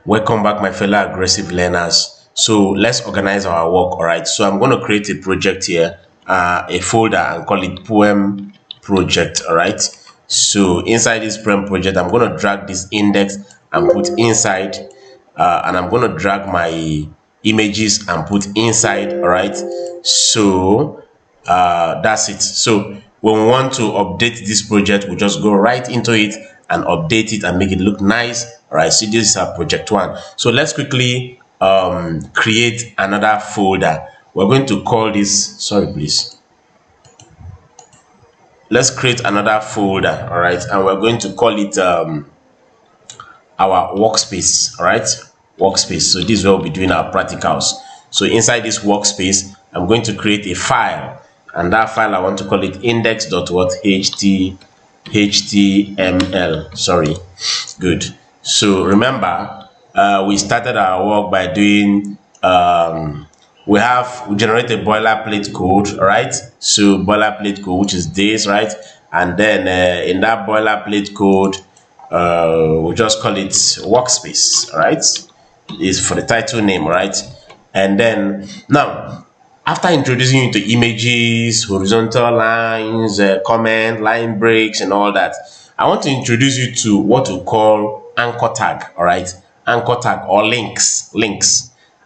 Welcome back, my fellow aggressive learners. So let's organize our work. All right. So I'm going to create a project here, a folder, and call it poem project. All right. So inside this poem project, I'm going to drag this index and put inside, and I'm going to drag my images and put inside. All right. So that's it. So when we want to update this project, we just go right into it and update it and make it look nice. All right, so this is our project one. So let's quickly create another folder. We're going to call this, sorry please, let's create another folder. All right, and we're going to call it our workspace. All right, workspace. So this is where we'll be doing our practicals. So inside this workspace, I'm going to create a file, and that file I want to call it index.html. Sorry, good. So remember, we started our work by doing we generate a boilerplate code, right? So boilerplate code, which is this, right? And then in that boilerplate code, we'll just call it workspace, right? Is for the title name, right? And then now, after introducing you to images, horizontal lines, comment, line breaks, and all that, I want to introduce you to what we call anchor tag. All right, anchor tag or links,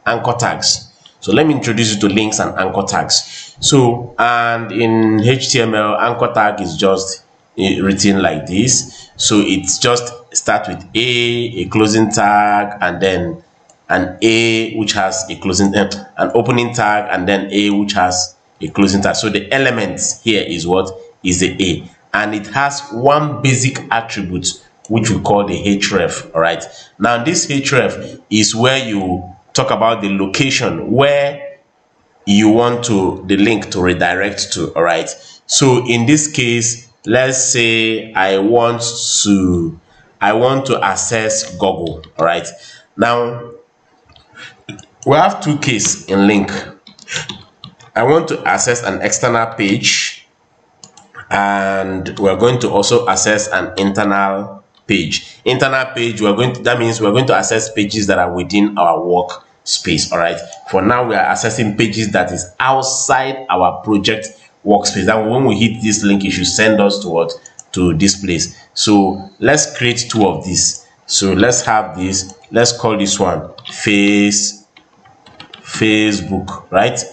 anchor tags. So let me introduce you to links and anchor tags. So, and in HTML, anchor tag is just written like this. So it's just start with a closing tag, and then an A which has a closing, an opening tag, and then A which has a closing tag. So the elements here is what is the A, and it has one basic attribute which we call the href. All right, now this href is where you talk about the location where you want the link to redirect to. All right, so in this case, let's say I want to access Google. All right, now we have two cases in link. I want to access an external page, and we're going to also access an internal page. Internal page, that means we're going to access pages that are within our workspace. All right, for now we are accessing pages that is outside our project workspace. And when we hit this link, it should send us to what? To this place. So let's create two of these. So let's have this, let's call this one Facebook, right?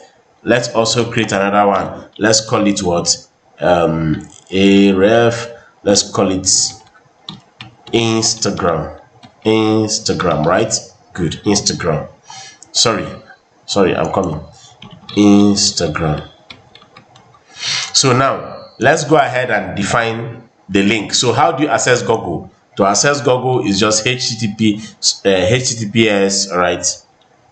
Let's also create another one. Let's call it what? A ref. Let's call it Instagram, right? Good, Instagram. Sorry, I'm coming. Instagram. So now let's go ahead and define the link. So how do you access Google? To access Google is just https, right?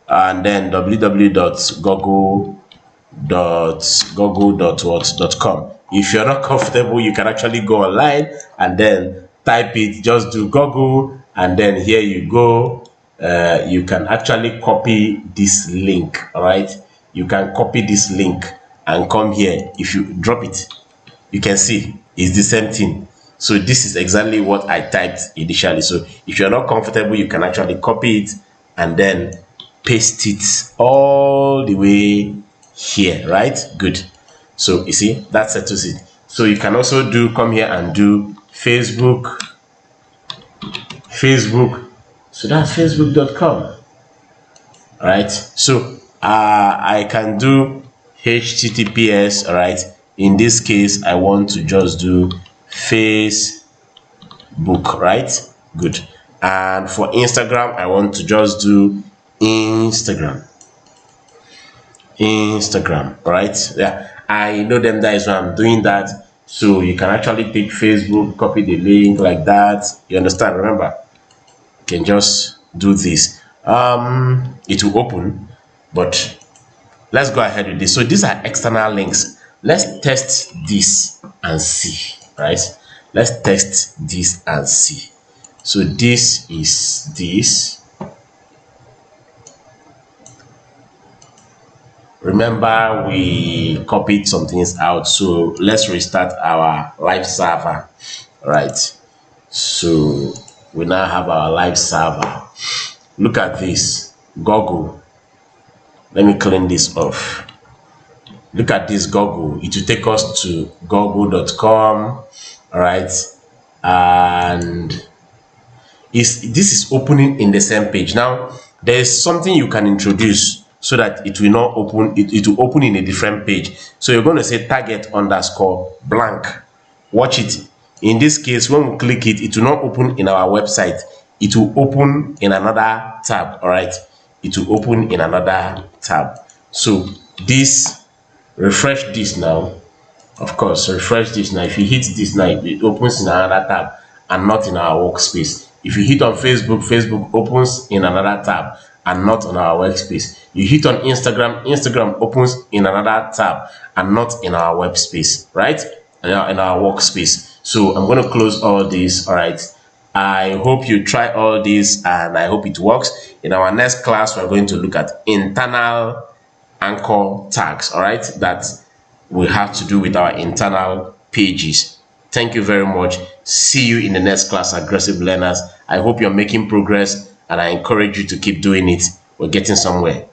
And then www.google.com. If you're not comfortable, you can actually go online and then type it. Just do Google, and then here you go. You can actually copy this link. All right, you can copy this link and come here. If you drop it, you can see it's the same thing. So this is exactly what I typed initially. So if you're not comfortable, you can actually copy it and then paste it all the way here, right? Good. So you see, that settles it. So you can also come here and do Facebook. So that's facebook.com. All right. So I can do https. All right. In this case, I want to just do Facebook, right? Good. And for Instagram, I want to just do Instagram, right? Yeah, I know them. That is why I'm doing that. So you can actually take Facebook, copy the link like that. You understand? Remember, you can just do this. It will open, but let's go ahead with this. So these are external links. Let's test this and see, right? Let's test this and see. So this is this. Remember, we copied some things out, so let's restart our live server. All right, so we now have our live server. Look at this, Google. Let me clean this off. Look at this Google. It will take us to google.com. All right, and this is opening in the same page. Now there is something you can introduce so that it will not open, it will open in a different page. So you're going to say target underscore blank. Watch it. In this case, when we click it, it will not open in our website. It will open in another tab. All right, it will open in another tab. So this, refresh this now. Of course, refresh this now. If you hit this now, it opens in another tab and not in our workspace. If you hit on Facebook, Facebook opens in another tab and not on our workspace. You hit on Instagram, Instagram opens in another tab and not in our web space, right? In our workspace. So I'm going to close all this. All right. I hope you try all this and I hope it works. In our next class, we're going to look at internal anchor tags. All right. That will have to do with our internal pages. Thank you very much. See you in the next class, aggressive learners. I hope you're making progress and I encourage you to keep doing it. We're getting somewhere.